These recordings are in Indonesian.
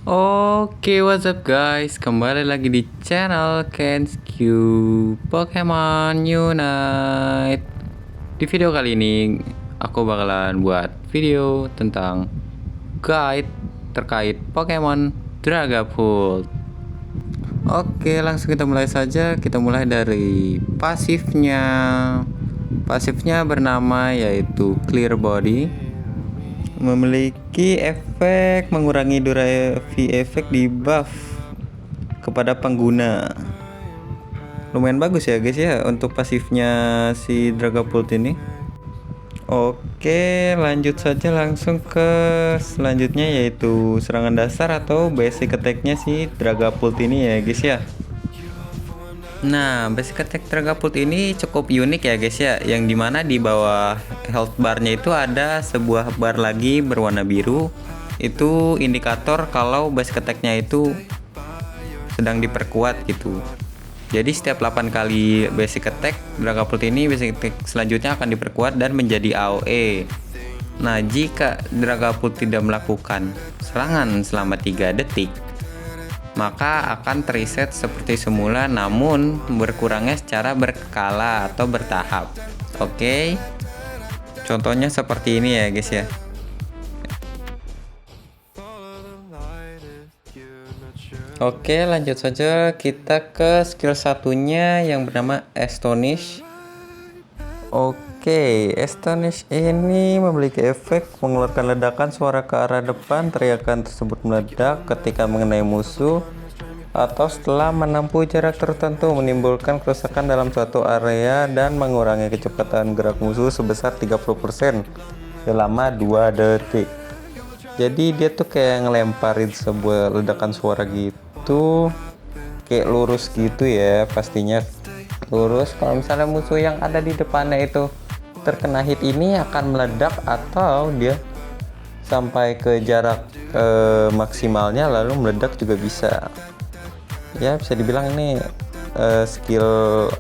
Oke, what's up guys? Kembali lagi di channel Kensky Pokemon Unite. Di video kali ini, aku bakalan buat video tentang guide terkait Pokemon Dragapult. Oke, langsung kita mulai saja. Kita mulai dari pasifnya. Pasifnya bernama yaitu Clear Body. Memiliki efek mengurangi durasi efek di buff kepada pengguna. Lumayan bagus ya guys ya untuk pasifnya si Dragapult ini. Oke, lanjut saja langsung ke selanjutnya yaitu serangan dasar atau basic attack-nya si Dragapult ini ya guys ya. Nah, basic attack Dragapult ini cukup unik ya guys ya, yang dimana di bawah health barnya itu ada sebuah bar lagi berwarna biru. Itu indikator kalau basic attack-nya itu sedang diperkuat gitu. Jadi setiap 8 kali basic attack Dragapult ini, basic attack selanjutnya akan diperkuat dan menjadi AOE. Nah, jika Dragapult tidak melakukan serangan selama 3 detik, maka akan reset seperti semula, namun berkurangnya secara berkala atau bertahap. Oke, contohnya seperti ini ya guys ya. Oke, lanjut saja kita ke skill satunya yang bernama Astonish. Oke, Astonish ini memiliki efek mengeluarkan ledakan suara ke arah depan. Teriakan tersebut meledak ketika mengenai musuh atau setelah menempuh jarak tertentu, menimbulkan kerusakan dalam suatu area dan mengurangi kecepatan gerak musuh sebesar 30% selama 2 detik. Jadi dia tuh kayak ngelemparin sebuah ledakan suara gitu, kayak lurus gitu ya, pastinya lurus. Kalau misalnya musuh yang ada di depannya itu terkena hit ini akan meledak, atau dia sampai ke jarak maksimalnya lalu meledak juga bisa. Ya bisa dibilang ini skill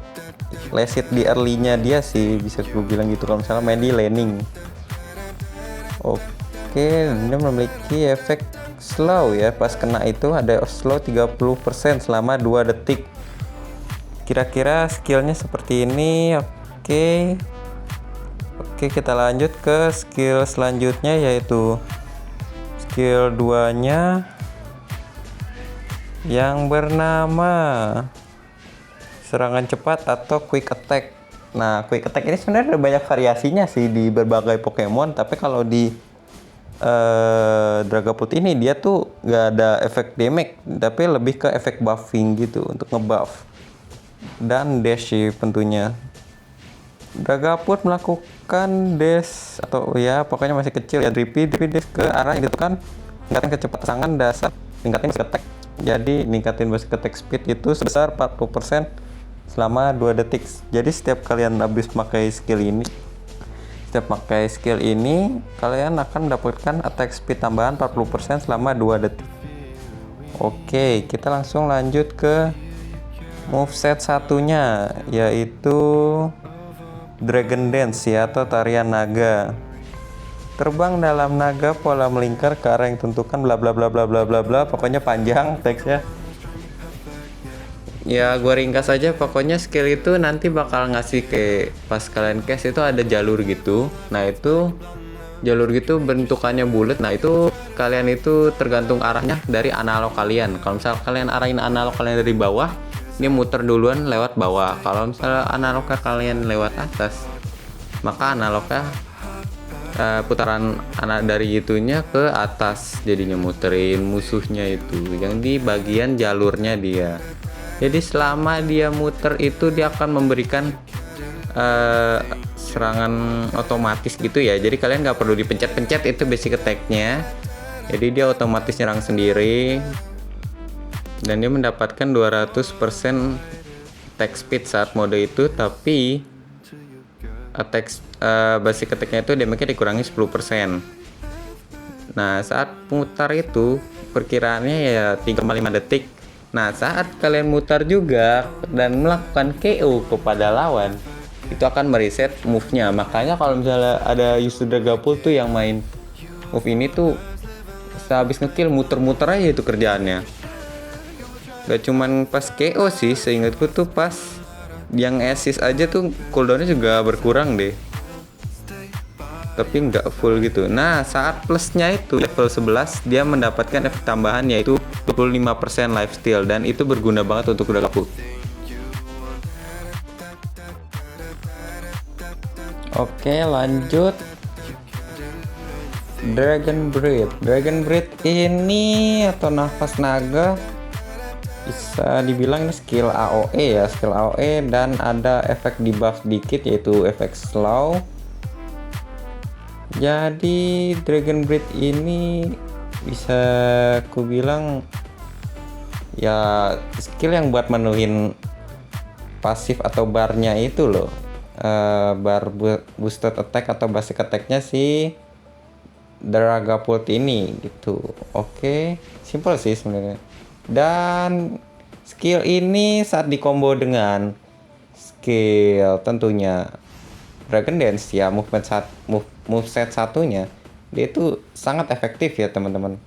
lesit di early-nya dia sih, bisa gue bilang gitu kalau misalnya main di laning. Oke, dia memiliki efek slow ya, pas kena itu ada slow 30% selama 2 detik. Kira-kira skillnya seperti ini. Oke, kita lanjut ke skill selanjutnya yaitu skill 2 nya yang bernama serangan cepat atau quick attack. Nah, quick attack ini sebenarnya ada banyak variasinya sih di berbagai Pokemon, tapi kalau di Dragapult ini dia tuh gak ada efek damage, tapi lebih ke efek buffing gitu untuk ngebuff dan dash sih tentunya. Dragapult melakukan dash atau ya pokoknya masih kecil ya, drippy dash ke arah yang ditentukan, meningkatkan kecepatan serangan dasar, meningkatkan basic attack. Jadi ningkatin basic attack speed itu sebesar 40% selama 2 detik. Jadi setiap kalian habis pakai skill ini, kalian akan mendapatkan attack speed tambahan 40% selama 2 detik. Oke, kita langsung lanjut ke moveset satunya yaitu Dragon Dance ya, atau tarian naga. Terbang dalam naga pola melingkar ke arah yang tentukan, bla bla bla bla bla bla bla, pokoknya panjang teksnya. Ya gue ringkas aja, pokoknya skill itu nanti bakal ngasih ke pas kalian cast itu ada jalur gitu. Nah itu jalur gitu bentukannya bulat. Nah itu kalian itu tergantung arahnya dari analog kalian. Kalau misal kalian arahin analog kalian dari bawah, ini muter duluan lewat bawah. Kalau misalnya analognya kalian lewat atas, maka analognya putaran anak dari itunya ke atas, jadinya muterin musuhnya itu yang di bagian jalurnya dia. Jadi selama dia muter itu dia akan memberikan serangan otomatis gitu ya. Jadi kalian nggak perlu dipencet-pencet, itu basic attack-nya. Jadi dia otomatis nyerang sendiri dan dia mendapatkan 200% attack speed saat mode itu, tapi attack basic attack-nya itu damage-nya dikurangi 10%. Nah, saat putar itu perkiraannya ya 3,5 detik. Nah, saat kalian mutar juga dan melakukan KO kepada lawan, itu akan mereset move-nya. Makanya kalau misalnya ada user Dragapult tuh yang main move ini tuh habis ngekill muter-muter aja itu kerjaannya. Gak cuman pas KO sih, seingatku tuh pas yang assist aja tuh cooldownnya juga berkurang deh, tapi nggak full gitu. Nah, saat plusnya itu level 11 dia mendapatkan efek tambahan yaitu 25% lifesteal, dan itu berguna banget untuk Dragapult. Oke, lanjut. Dragon Breath ini atau nafas naga bisa dibilang ini skill AOE ya, skill AOE, dan ada efek debuff dikit yaitu efek slow. Jadi Dragon Breath ini bisa ku bilang ya skill yang buat menuhin pasif atau barnya itu loh, bar boosted attack atau basic attacknya si Dragapult ini gitu. Oke, simple sih sebenarnya. Dan skill ini saat dikombo dengan skill tentunya Dragon Dance ya, moveset satunya, dia itu sangat efektif ya teman-teman.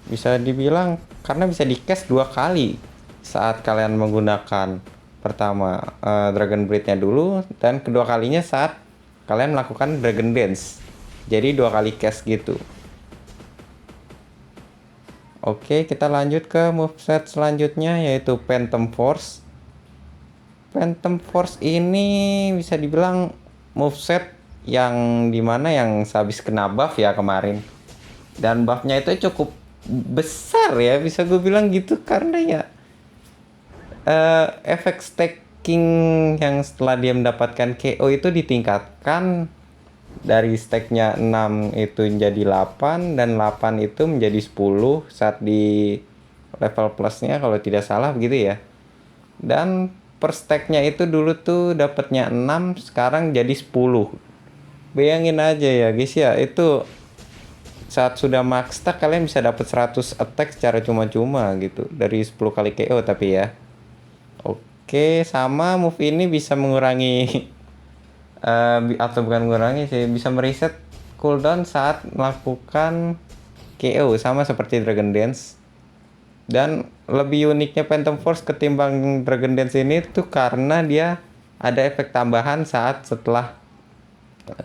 Bisa dibilang karena bisa di cast 2 kali saat kalian menggunakan pertama Dragon Breath-nya dulu, dan kedua kalinya saat kalian melakukan Dragon Dance. Jadi 2 kali cast gitu. Oke, kita lanjut ke moveset selanjutnya yaitu Phantom Force. Phantom Force ini bisa dibilang moveset yang dimana yang sehabis kena buff ya kemarin. Dan buffnya itu cukup besar ya, bisa gue bilang gitu, karena ya efek stacking yang setelah dia mendapatkan KO itu ditingkatkan dari stacknya 6 itu menjadi 8, dan 8 itu menjadi 10 saat di level plusnya kalau tidak salah begitu ya. Dan per stacknya itu dulu tuh dapatnya 6, sekarang jadi 10. Bayangin aja ya guys ya, itu saat sudah max stack kalian bisa dapat 100 attack secara cuma-cuma gitu dari 10 kali KO tapi ya. Oke, sama move ini bisa mengurangi atau bukan mengurangi sih, bisa mereset cooldown saat melakukan KO sama seperti Dragon Dance. Dan lebih uniknya Phantom Force ketimbang Dragon Dance ini tuh karena dia ada efek tambahan saat setelah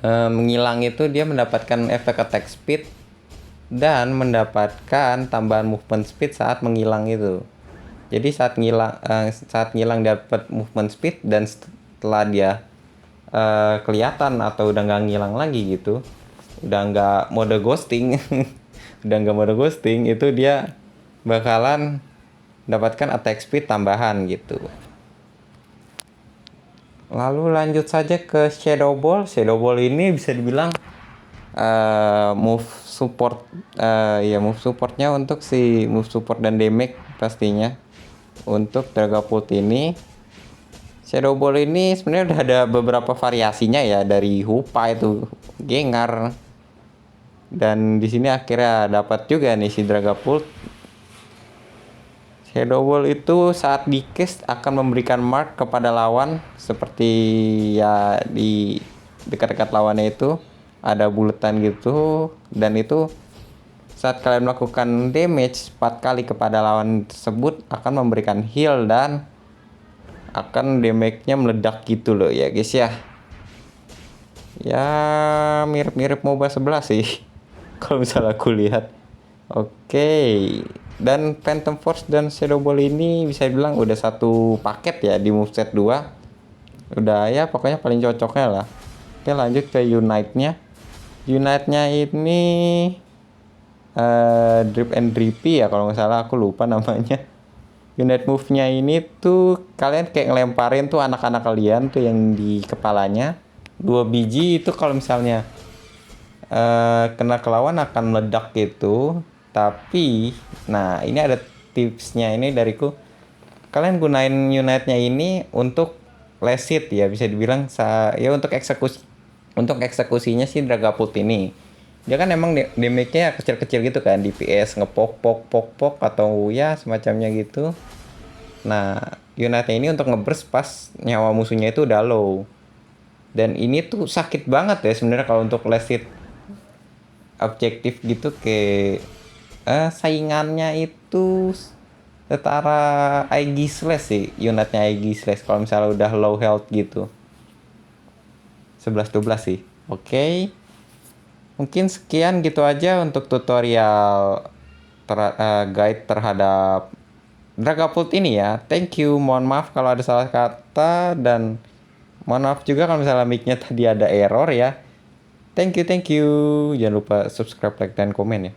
menghilang itu dia mendapatkan efek attack speed dan mendapatkan tambahan movement speed saat menghilang itu. Jadi saat ngilang dapat movement speed, dan setelah dia kelihatan atau udah nggak ngilang lagi gitu, udah nggak mode ghosting itu dia bakalan dapatkan attack speed tambahan gitu. Lalu lanjut saja ke Shadow Ball ini bisa dibilang move supportnya untuk si move support dan damage pastinya untuk Dragapult ini. Shadow Ball ini sebenarnya udah ada beberapa variasinya ya, dari Hupa itu, Gengar, dan di sini akhirnya dapat juga nih si Dragapult. Shadow Ball itu saat di cast akan memberikan mark kepada lawan seperti ya di dekat-dekat lawannya itu ada buletan gitu, dan itu saat kalian melakukan damage 4 kali kepada lawan tersebut akan memberikan heal dan akan damage-nya meledak gitu loh ya guys ya. Ya mirip-mirip MOBA 11 sih kalau misalnya aku lihat. Oke, dan Phantom Force dan Shadow Ball ini bisa dibilang udah satu paket ya di moveset 2. Udah ya pokoknya paling cocoknya lah. Oke, lanjut ke Unite-nya. Unite-nya ini Drip and Drippy ya kalau nggak salah, aku lupa namanya. Unite move-nya ini tuh kalian kayak ngelemparin tuh anak-anak kalian tuh yang di kepalanya 2 biji itu, kalau misalnya kena ke lawan akan meledak gitu. Tapi nah ini ada tipsnya ini dariku, kalian gunain Unite-nya ini untuk last hit ya, bisa dibilang ya untuk eksekusinya si Dragapult ini. Dia kan emang damage-nya kecil-kecil gitu kan, DPS ngepok atau ya semacamnya gitu. Nah, Unite ini untuk ngeburst pas nyawa musuhnya itu udah low. Dan ini tuh sakit banget ya sebenarnya kalau untuk last hit. objektif gitu ke saingannya itu setara Aegis Slash sih, unitnya Aegis Slash kalau misalnya udah low health gitu. 11-12 sih. Oke. Mungkin sekian gitu aja untuk tutorial guide terhadap Dragapult ini ya. Thank you. Mohon maaf kalau ada salah kata dan mohon maaf juga kalau misalnya mic-nya tadi ada error ya. Thank you, thank you. Jangan lupa subscribe, like, dan komen ya.